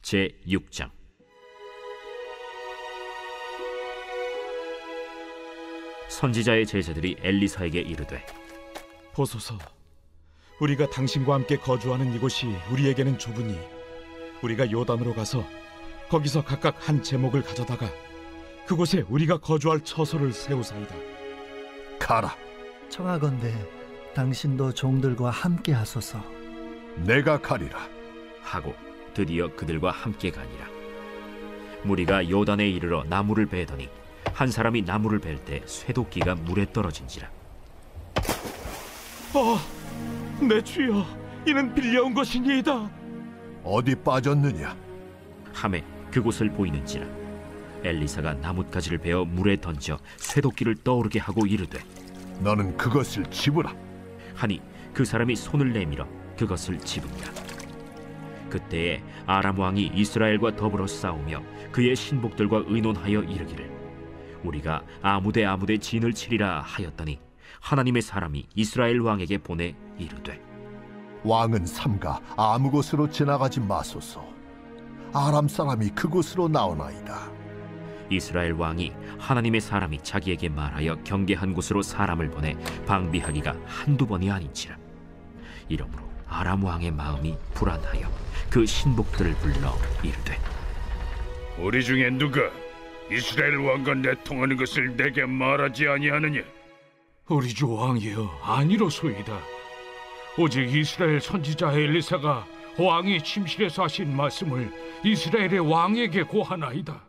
제6장. 선지자의 제자들이 엘리사에게 이르되, 보소서, 우리가 당신과 함께 거주하는 이곳이 우리에게는 좁으니 우리가 요단으로 가서 거기서 각각 한 제목을 가져다가 그곳에 우리가 거주할 처소를 세우사이다. 가라. 청하건대 당신도 종들과 함께 하소서. 내가 가리라 하고 드디어 그들과 함께 가니라. 무리가 요단에 이르러 나무를 베더니 한 사람이 나무를 벨 때 쇠도끼가 물에 떨어진지라. 내 주여, 이는 빌려온 것이니이다. 어디 빠졌느냐? 하매 그곳을 보이는지라. 엘리사가 나뭇가지를 베어 물에 던져 쇠도끼를 떠오르게 하고 이르되, 너는 그것을 집으라 하니 그 사람이 손을 내밀어 그것을 집으니라. 그때에 아람 왕이 이스라엘과 더불어 싸우며 그의 신복들과 의논하여 이르기를, 우리가 아무데 진을 치리라 하였더니 하나님의 사람이 이스라엘 왕에게 보내 이르되, 왕은 삼가 아무 곳으로 지나가지 마소서. 아람 사람이 그곳으로 나오나이다. 이스라엘 왕이 하나님의 사람이 자기에게 말하여 경계한 곳으로 사람을 보내 방비하기가 한두 번이 아닌지라. 이러므로 아람 왕의 마음이 불안하여 그 신복들을 불러 이르되, 우리 중에 누가 이스라엘 왕과 내통하는 것을 내게 말하지 아니하느냐? 우리 주 왕이여, 아니로소이다. 오직 이스라엘 선지자 엘리사가 왕의 침실에서 하신 말씀을 이스라엘의 왕에게 고하나이다.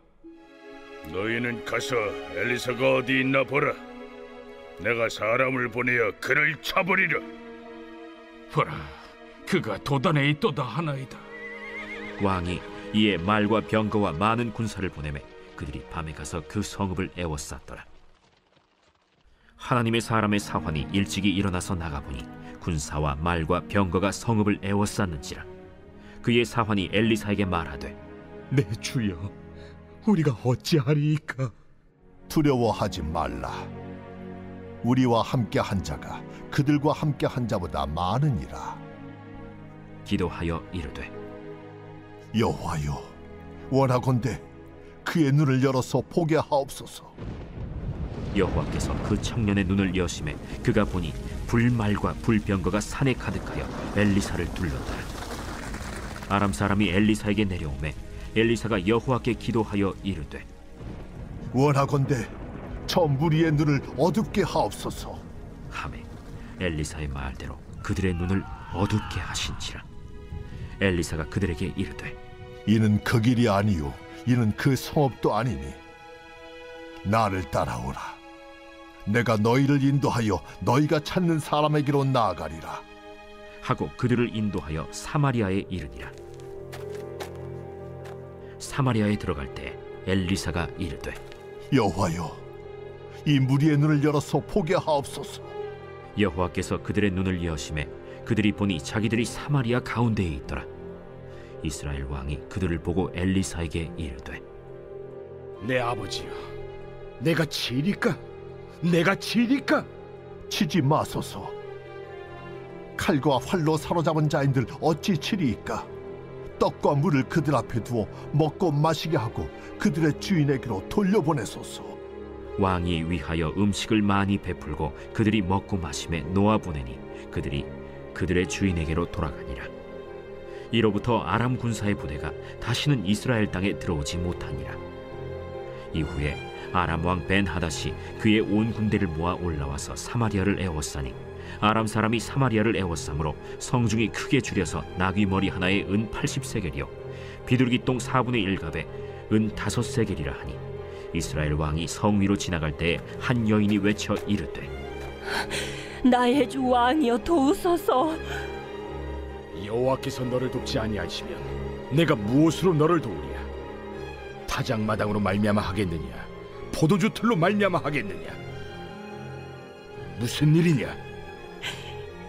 너희는 가서 엘리사가 어디 있나 보라. 내가 사람을 보내어 그를 쳐버리라. 보라, 그가 도단에 있도다 하나이다. 왕이 이에 말과 병거와 많은 군사를 보내매 그들이 밤에 가서 그 성읍을 에워쌌더라. 하나님의 사람의 사환이 일찍이 일어나서 나가보니 군사와 말과 병거가 성읍을 에워쌌는지라. 그의 사환이 엘리사에게 말하되, 내 주여, 우리가 어찌하리이까? 두려워하지 말라. 우리와 함께 한 자가 그들과 함께 한 자보다 많으니라. 기도하여 이르되, 여호와여, 원하건대 그의 눈을 열어서 보게 하옵소서. 여호와께서 그 청년의 눈을 여심해 그가 보니 불말과 불병거가 산에 가득하여 엘리사를 둘렀더라. 아람 사람이 엘리사에게 내려오매 엘리사가 여호와께 기도하여 이르되, 원하건대 저 무리의 눈을 어둡게 하옵소서. 하매 엘리사의 말대로 그들의 눈을 어둡게 하신지라. 엘리사가 그들에게 이르되, 이는 그 길이 아니요 이는 그 성읍도 아니니 나를 따라오라. 내가 너희를 인도하여 너희가 찾는 사람에게로 나아가리라. 하고 그들을 인도하여 사마리아에 이르니라. 사마리아에 들어갈 때 엘리사가 이르되, 여호와여, 이 무리의 눈을 열어서 보게 하옵소서. 여호와께서 그들의 눈을 여심해 그들이 보니 자기들이 사마리아 가운데에 있더라. 이스라엘 왕이 그들을 보고 엘리사에게 이르되, 내 아버지여, 내가 치리까? 내가 치리까? 치지 마소서. 칼과 활로 사로잡은 자인들 어찌 치리이까? 떡과 물을 그들 앞에 두어 먹고 마시게 하고 그들의 주인에게로 돌려보내소서. 왕이 위하여 음식을 많이 베풀고 그들이 먹고 마심에 놓아보내니 그들이 그들의 주인에게로 돌아가니라. 이로부터 아람 군사의 부대가 다시는 이스라엘 땅에 들어오지 못하니라. 이후에 아람 왕 벤하닷이 그의 온 군대를 모아 올라와서 사마리아를 에워싸니 아람 사람이 사마리아를 에워싸므로 성중이 크게 줄여서 나귀 머리 하나에 은 80세겔이요 비둘기똥 4분의 1갑에 은 5세겔이라 하니, 이스라엘 왕이 성 위로 지나갈 때에 한 여인이 외쳐 이르되, 나의 주 왕이여, 도우소서. 여호와께서 너를 돕지 아니하시면 내가 무엇으로 너를 도우랴? 타작마당으로 말미암아 하겠느냐? 포도주 틀로 말미암아 하겠느냐? 무슨 일이냐?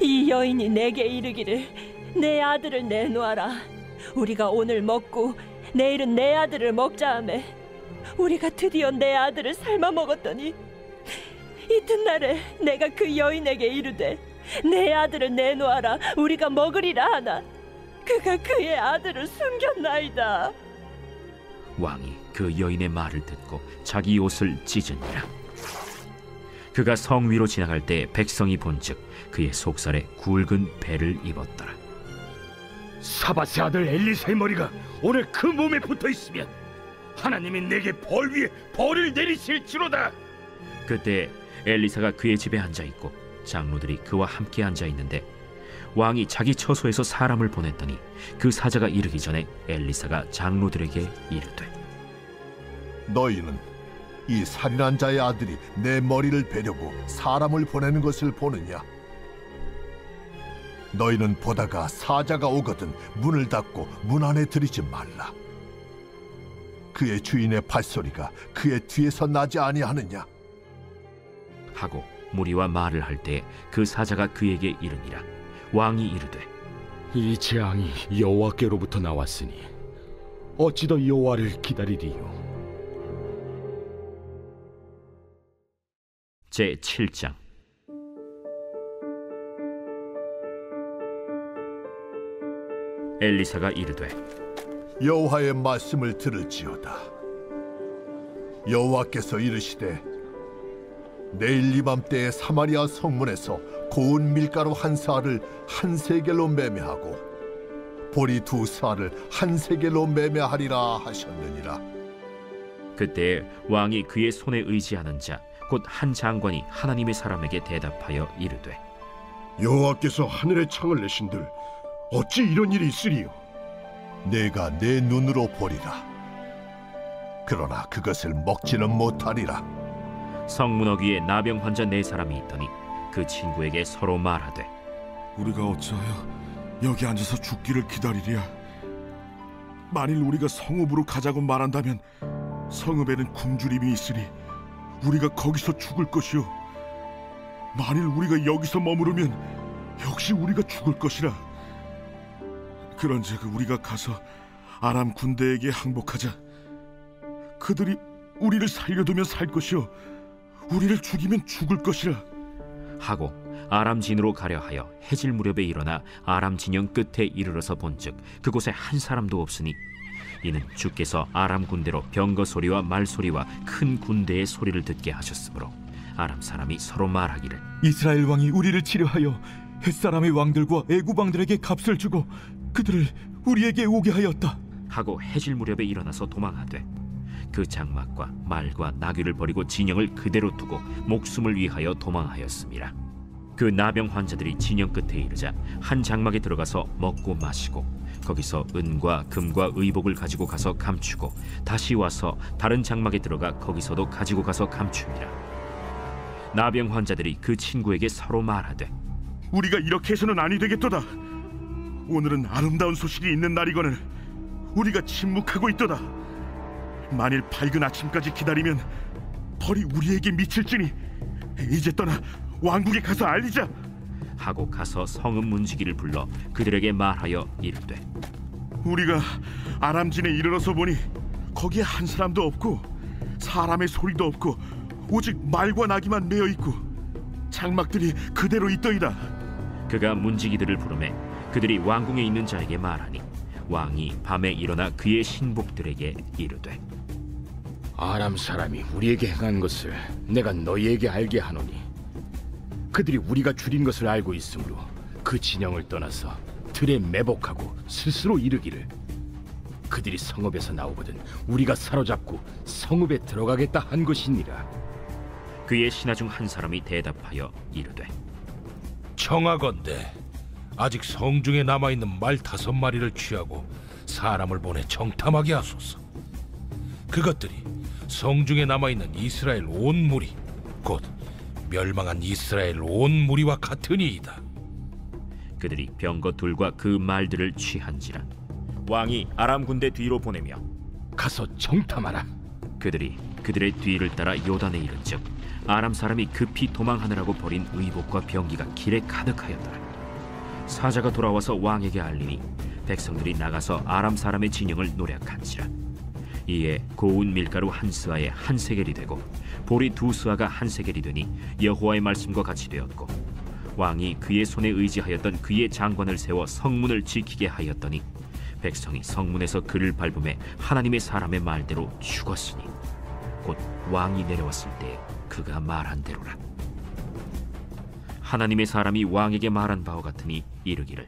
이 여인이 내게 이르기를, 내 아들을 내놓아라. 우리가 오늘 먹고 내일은 내 아들을 먹자 하매 우리가 드디어 내 아들을 삶아 먹었더니 이튿날에 내가 그 여인에게 이르되, 내 아들을 내놓아라. 우리가 먹으리라 하나 그가 그의 아들을 숨겼나이다. 왕이 그 여인의 말을 듣고 자기 옷을 찢으니라. 그가 성 위로 지나갈 때 백성이 본즉 그의 속살에 굵은 배를 입었더라. 사밧의 아들 엘리사의 머리가 오늘 그 몸에 붙어 있으면 하나님이 내게 벌 위에 벌을 내리실지로다. 그때 엘리사가 그의 집에 앉아 있고 장로들이 그와 함께 앉아 있는데 왕이 자기 처소에서 사람을 보냈더니 그 사자가 이르기 전에 엘리사가 장로들에게 이르되, 너희는 이 살인한 자의 아들이 내 머리를 베려고 사람을 보내는 것을 보느냐? 너희는 보다가 사자가 오거든 문을 닫고 문 안에 들이지 말라. 그의 주인의 발소리가 그의 뒤에서 나지 아니하느냐? 하고 무리와 말을 할 때 그 사자가 그에게 이르니라. 왕이 이르되, 이 재앙이 여호와께로부터 나왔으니 어찌 더 여호와를 기다리리요? 제7장. 엘리사가 이르되, 여호와의 말씀을 들을지어다. 여호와께서 이르시되, 내일 이맘때에 사마리아 성문에서 고운 밀가루 한 사알을 한 세겔로 매매하고 보리 두 사알을 한 세겔로 매매하리라 하셨느니라. 그때 왕이 그의 손에 의지하는 자 곧 한 장관이 하나님의 사람에게 대답하여 이르되, 여호와께서 하늘의 창을 내신들 어찌 이런 일이 있으리요? 내가 내 눈으로 보리라. 그러나 그것을 먹지는 못하리라. 성문허 위에 나병 환자 4사람이 있더니 그 친구에게 서로 말하되, 우리가 어찌하여 여기 앉아서 죽기를 기다리랴? 만일 우리가 성읍으로 가자고 말한다면 성읍에는 굶주림이 있으리 우리가 거기서 죽을 것이요, 만일 우리가 여기서 머무르면 역시 우리가 죽을 것이라. 그런즉 우리가 가서 아람 군대에게 항복하자. 그들이 우리를 살려두면 살 것이요, 우리를 죽이면 죽을 것이라. 하고 아람 진으로 가려 하여 해질 무렵에 일어나 아람 진영 끝에 이르러서 본즉 그곳에 한 사람도 없으니 이는 주께서 아람 군대로 병거 소리와 말 소리와 큰 군대의 소리를 듣게 하셨으므로 아람 사람이 서로 말하기를, 이스라엘 왕이 우리를 치려하여 햇사람의 왕들과 애굽 왕들에게 값을 주고 그들을 우리에게 오게 하였다 하고 해질 무렵에 일어나서 도망하되 그 장막과 말과 나귀를 버리고 진영을 그대로 두고 목숨을 위하여 도망하였습니다. 그 나병 환자들이 진영 끝에 이르자 한 장막에 들어가서 먹고 마시고 거기서 은과 금과 의복을 가지고 가서 감추고 다시 와서 다른 장막에 들어가 거기서도 가지고 가서 감춥니다. 나병 환자들이 그 친구에게 서로 말하되, 우리가 이렇게 해서는 아니 되겠도다. 오늘은 아름다운 소식이 있는 날이거늘 우리가 침묵하고 있도다. 만일 밝은 아침까지 기다리면 벌이 우리에게 미칠지니 이제 떠나 왕국에 가서 알리자. 하고 가서 성읍 문지기를 불러 그들에게 말하여 이르되, 우리가 아람진에 이르러서 보니 거기에 한 사람도 없고 사람의 소리도 없고 오직 말과 나귀만 매어 있고 장막들이 그대로 있더이다. 그가 문지기들을 부르매 그들이 왕궁에 있는 자에게 말하니 왕이 밤에 일어나 그의 신복들에게 이르되, 아람 사람이 우리에게 행한 것을 내가 너희에게 알게 하노니 그들이 우리가 줄인 것을 알고 있으므로 그 진영을 떠나서 들에 매복하고 스스로 이르기를, 그들이 성읍에서 나오거든 우리가 사로잡고 성읍에 들어가겠다 한 것이니라. 그의 신하 중 한 사람이 대답하여 이르되, 청하건대 아직 성중에 남아있는 말 5마리를 취하고 사람을 보내 정탐하게 하소서. 그것들이 성중에 남아있는 이스라엘 온 무리 곧 멸망한 이스라엘 온 무리와 같으니이다. 그들이 병거 둘과 그 말들을 취한지라. 왕이 아람 군대 뒤로 보내며 가서 정탐하라. 그들이 그들의 뒤를 따라 요단에 이른즉 아람 사람이 급히 도망하느라고 버린 의복과 병기가 길에 가득하였더라. 사자가 돌아와서 왕에게 알리니 백성들이 나가서 아람 사람의 진영을 노략한지라. 이에 고운 밀가루 한 스아에 한 세겔이 되고 보리 2스아가 한 세겔이 되니 여호와의 말씀과 같이 되었고 왕이 그의 손에 의지하였던 그의 장관을 세워 성문을 지키게 하였더니 백성이 성문에서 그를 밟음에 하나님의 사람의 말대로 죽었으니 곧 왕이 내려왔을 때 그가 말한 대로라. 하나님의 사람이 왕에게 말한 바와 같으니 이르기를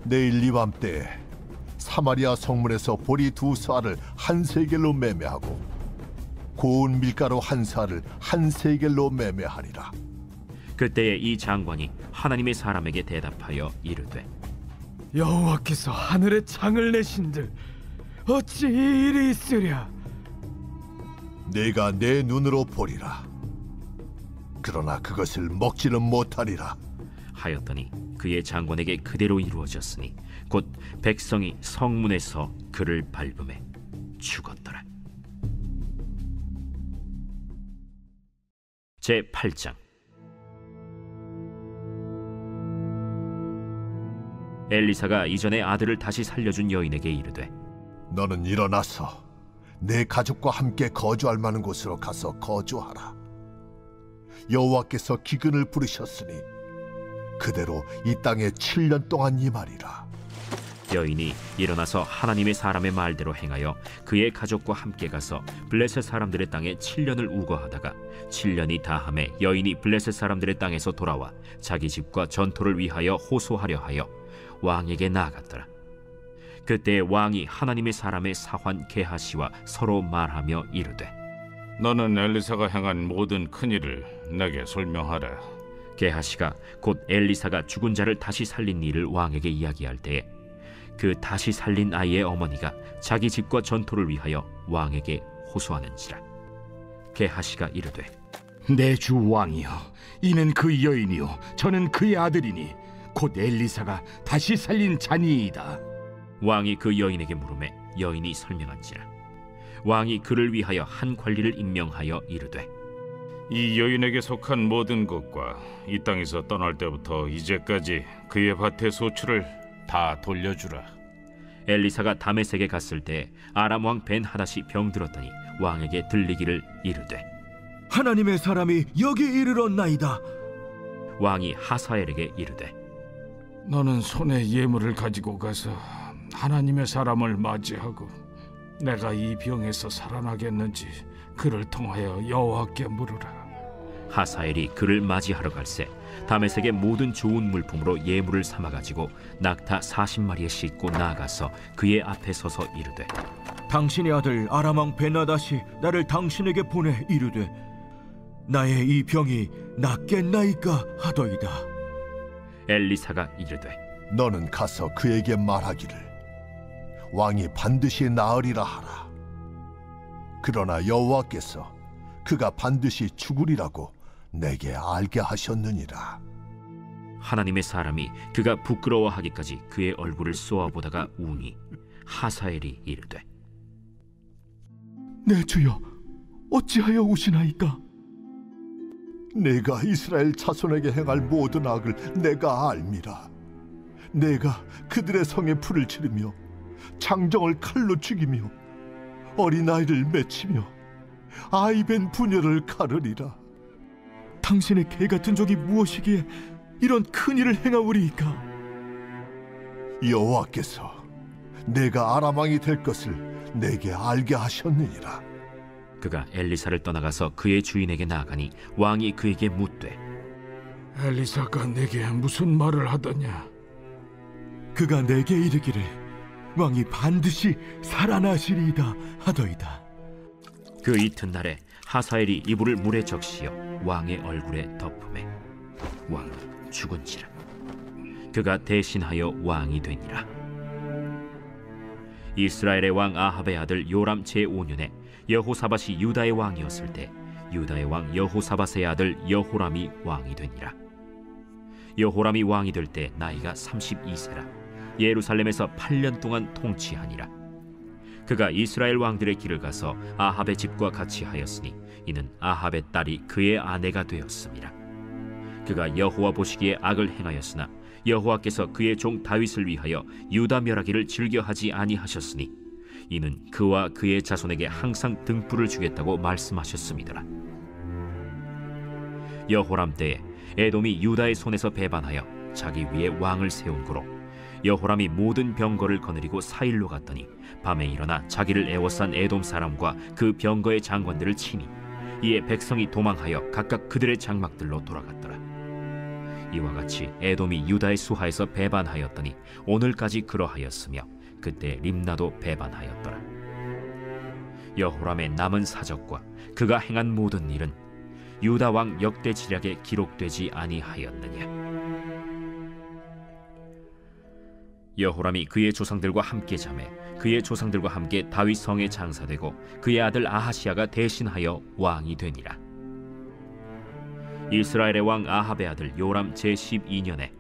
내일 이밤때 사마리아 성문에서 보리 2쌀을 한 세겔로 매매하고 고운 밀가루 1쌀을 한 세겔로 매매하리라. 그때에 이 장관이 하나님의 사람에게 대답하여 이르되 여호와께서 하늘에 창을 내신들 어찌 이 일이 있으랴? 내가 내 눈으로 보리라. 그러나 그것을 먹지는 못하리라 하였더니 그의 장관에게 그대로 이루어졌으니 곧 백성이 성문에서 그를 밟음에 죽었더라. 제8장. 엘리사가 이전에 아들을 다시 살려준 여인에게 이르되 너는 일어나서 내 가족과 함께 거주할 만한 곳으로 가서 거주하라. 여호와께서 기근을 부르셨으니 그대로 이 땅에 7년 동안 임하리라. 여인이 일어나서 하나님의 사람의 말대로 행하여 그의 가족과 함께 가서 블레셋 사람들의 땅에 7년을 우거하다가 7년이 다함에 여인이 블레셋 사람들의 땅에서 돌아와 자기 집과 전토를 위하여 호소하려 하여 왕에게 나아갔더라. 그때 왕이 하나님의 사람의 사환 게하시와 서로 말하며 이르되 너는 엘리사가 행한 모든 큰일을 내게 설명하라. 게하시가 곧 엘리사가 죽은 자를 다시 살린 일을 왕에게 이야기할 때에 그 다시 살린 아이의 어머니가 자기 집과 전토를 위하여 왕에게 호소하는지라. 게하시가 이르되 내 주 왕이여, 이는 그 여인이요 저는 그의 아들이니 곧 엘리사가 다시 살린 자니이다. 왕이 그 여인에게 물으매 여인이 설명한지라. 왕이 그를 위하여 한 관리를 임명하여 이르되 이 여인에게 속한 모든 것과 이 땅에서 떠날 때부터 이제까지 그의 밭의 소출을 다 돌려주라. 엘리사가 다메섹에 갔을 때 아람 왕 벤하닷이 병들었더니 왕에게 들리기를 이르되 하나님의 사람이 여기 이르렀나이다. 왕이 하사엘에게 이르되 너는 손에 예물을 가지고 가서 하나님의 사람을 맞이하고 내가 이 병에서 살아나겠는지 그를 통하여 여호와께 물으라. 하사엘이 그를 맞이하러 갈새 다메섹의 모든 좋은 물품으로 예물을 삼아가지고 낙타 40마리에 싣고 나아가서 그의 앞에 서서 이르되 당신의 아들 아람 왕 벤하닷이 나를 당신에게 보내 이르되 나의 이 병이 낫겠나이까 하더이다. 엘리사가 이르되 너는 가서 그에게 말하기를 왕이 반드시 나으리라 하라. 그러나 여호와께서 그가 반드시 죽으리라고 내게 알게 하셨느니라. 하나님의 사람이 그가 부끄러워하기까지 그의 얼굴을 쏘아보다가 우니 하사엘이 이르되 내 주여 어찌하여 우시나이까? 내가 이스라엘 자손에게 행할 모든 악을 내가 알미라. 내가 그들의 성에 불을 지르며 장정을 칼로 죽이며 어린아이를 맺히며 아이벤 부녀를 가르리라. 당신의 개 같은 적이 무엇이기에 이런 큰일을 행하오리이까? 여호와께서 내가 아람 왕이 될 것을 내게 알게 하셨느니라. 그가 엘리사를 떠나가서 그의 주인에게 나아가니 왕이 그에게 묻되 엘리사가 내게 무슨 말을 하더냐? 그가 내게 이르기를 왕이 반드시 살아나시리이다 하더이다. 그 이튿날에 하사엘이 이불을 물에 적시어 왕의 얼굴에 덮음에 왕이 죽은지라. 그가 대신하여 왕이 되니라. 이스라엘의 왕 아합의 아들 요람 제5년에 여호사밧이 유다의 왕이었을 때 유다의 왕 여호사밧의 아들 여호람이 왕이 되니라. 여호람이 왕이 될 때 나이가 32세라. 예루살렘에서 8년 동안 통치하니라. 그가 이스라엘 왕들의 길을 가서 아합의 집과 같이 하였으니 이는 아합의 딸이 그의 아내가 되었음이라. 그가 여호와 보시기에 악을 행하였으나 여호와께서 그의 종 다윗을 위하여 유다 멸하기를 즐겨하지 아니하셨으니 이는 그와 그의 자손에게 항상 등불을 주겠다고 말씀하셨음이더라. 여호람 때에 에돔이 유다의 손에서 배반하여 자기 위에 왕을 세운 고로 여호람이 모든 병거를 거느리고 사일로 갔더니 밤에 일어나 자기를 애워싼 에돔 사람과 그 병거의 장관들을 치니 이에 백성이 도망하여 각각 그들의 장막들로 돌아갔더라. 이와 같이 에돔이 유다의 수하에서 배반하였더니 오늘까지 그러하였으며 그때 림나도 배반하였더라. 여호람의 남은 사적과 그가 행한 모든 일은 유다 왕 역대지략에 기록되지 아니하였느냐. 여호람이 그의 조상들과 함께 자매 그의 조상들과 함께 다윗 성에 장사되고 그의 아들 아하시야가 대신하여 왕이 되니라. 이스라엘의 왕 아합의 아들 요람 제12년에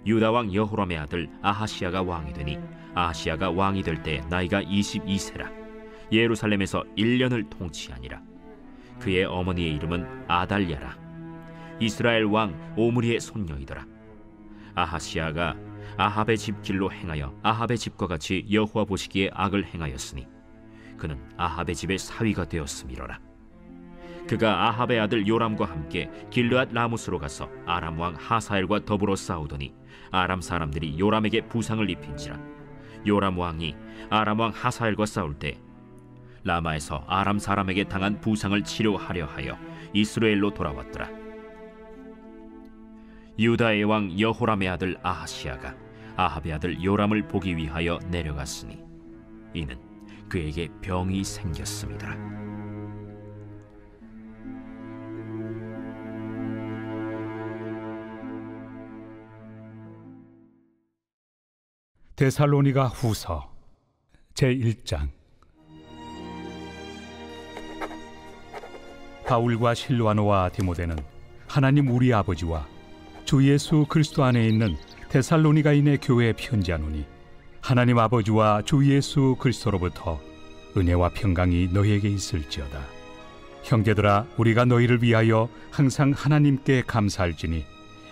유다 왕 여호람의 아들 아하시야가 왕이 되니 아하시야가 왕이 될 때 나이가 22세라. 예루살렘에서 1년을 통치하니라. 그의 어머니의 이름은 아달랴라. 이스라엘 왕 오므리의 손녀이더라. 아하시야가 아합의 집 길로 행하여 아합의 집과 같이 여호와 보시기에 악을 행하였으니 그는 아합의 집의 사위가 되었음이로라. 그가 아합의 아들 요람과 함께 길르앗 라무스로 가서 아람 왕 하사엘과 더불어 싸우더니 아람 사람들이 요람에게 부상을 입힌지라. 요람 왕이 아람 왕 하사엘과 싸울 때 라마에서 아람 사람에게 당한 부상을 치료하려 하여 이스라엘로 돌아왔더라. 유다의 왕 여호람의 아들 아하시야가 아합의 아들 요람을 보기 위하여 내려갔으니 이는 그에게 병이 생겼습니다. 데살로니가 후서 제1장. 바울과 실와노와 디모데는 하나님 우리 아버지와 주 예수 그리스도 안에 있는 데살로니가인의 교회에 편지하노니 하나님 아버지와 주 예수 그리스도로부터 은혜와 평강이 너희에게 있을지어다. 형제들아, 우리가 너희를 위하여 항상 하나님께 감사할지니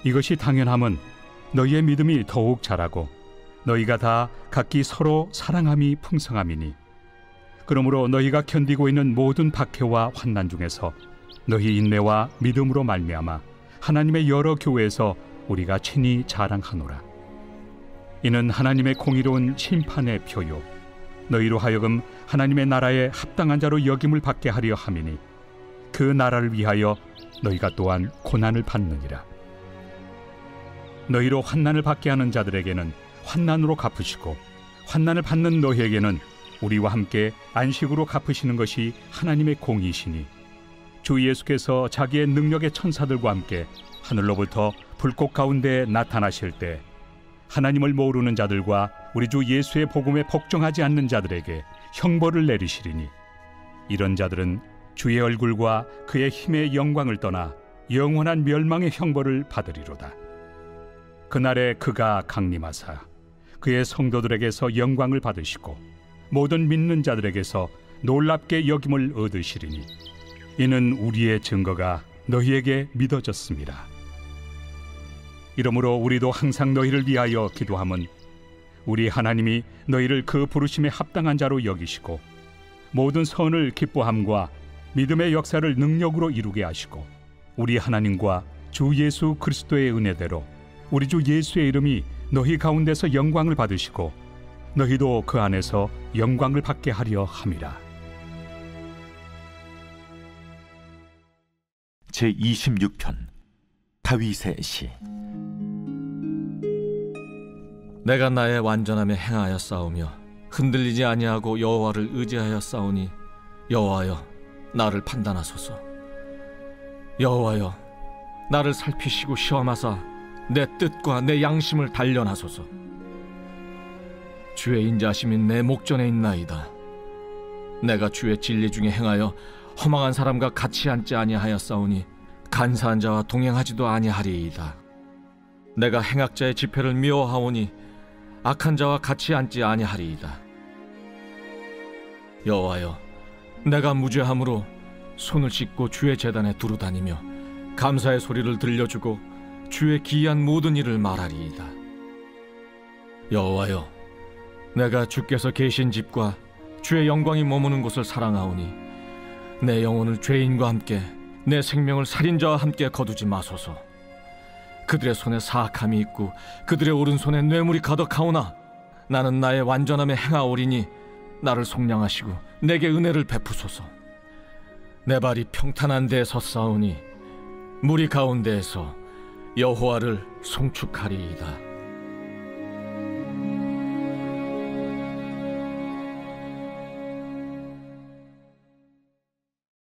이것이 당연함은 너희의 믿음이 더욱 자라고 너희가 다 각기 서로 사랑함이 풍성함이니 그러므로 너희가 견디고 있는 모든 박해와 환난 중에서 너희 인내와 믿음으로 말미암아 하나님의 여러 교회에서 우리가 친히 자랑하노라. 이는 하나님의 공의로운 심판의 표요 너희로 하여금 하나님의 나라에 합당한 자로 여김을 받게 하려 함이니 그 나라를 위하여 너희가 또한 고난을 받느니라. 너희로 환난을 받게 하는 자들에게는 환난으로 갚으시고 환난을 받는 너희에게는 우리와 함께 안식으로 갚으시는 것이 하나님의 공의시니 주 예수께서 자기의 능력의 천사들과 함께 하늘로부터 불꽃 가운데 나타나실 때 하나님을 모르는 자들과 우리 주 예수의 복음에 복종하지 않는 자들에게 형벌을 내리시리니 이런 자들은 주의 얼굴과 그의 힘의 영광을 떠나 영원한 멸망의 형벌을 받으리로다. 그날에 그가 강림하사 그의 성도들에게서 영광을 받으시고 모든 믿는 자들에게서 놀랍게 여김을 얻으시리니 이는 우리의 증거가 너희에게 믿어졌습니다. 이러므로 우리도 항상 너희를 위하여 기도함은 우리 하나님이 너희를 그 부르심에 합당한 자로 여기시고 모든 선을 기뻐함과 믿음의 역사를 능력으로 이루게 하시고 우리 하나님과 주 예수 그리스도의 은혜대로 우리 주 예수의 이름이 너희 가운데서 영광을 받으시고 너희도 그 안에서 영광을 받게 하려 함이라. 제26편 다윗의 시. 내가 나의 완전함에 행하여 싸우며 흔들리지 아니하고 여호와를 의지하여 싸우니 여호와여 나를 판단하소서. 여호와여 나를 살피시고 시험하사 내 뜻과 내 양심을 단련하소서. 주의 인자심이 내 목전에 있나이다. 내가 주의 진리 중에 행하여 허망한 사람과 같이 앉지 아니하였사오니 간사한 자와 동행하지도 아니하리이다. 내가 행악자의 집회를 미워하오니 악한 자와 같이 앉지 아니하리이다. 여호와여 내가 무죄함으로 손을 씻고 주의 제단에 두루다니며 감사의 소리를 들려주고 주의 기이한 모든 일을 말하리이다. 여호와여 내가 주께서 계신 집과 주의 영광이 머무는 곳을 사랑하오니 내 영혼을 죄인과 함께 내 생명을 살인자와 함께 거두지 마소서. 그들의 손에 사악함이 있고 그들의 오른손에 뇌물이 가득하오나 나는 나의 완전함에 행하오리니 나를 속량하시고 내게 은혜를 베푸소서. 내 발이 평탄한 데에 섰사오니 무리 가운데에서 여호와를 송축하리이다.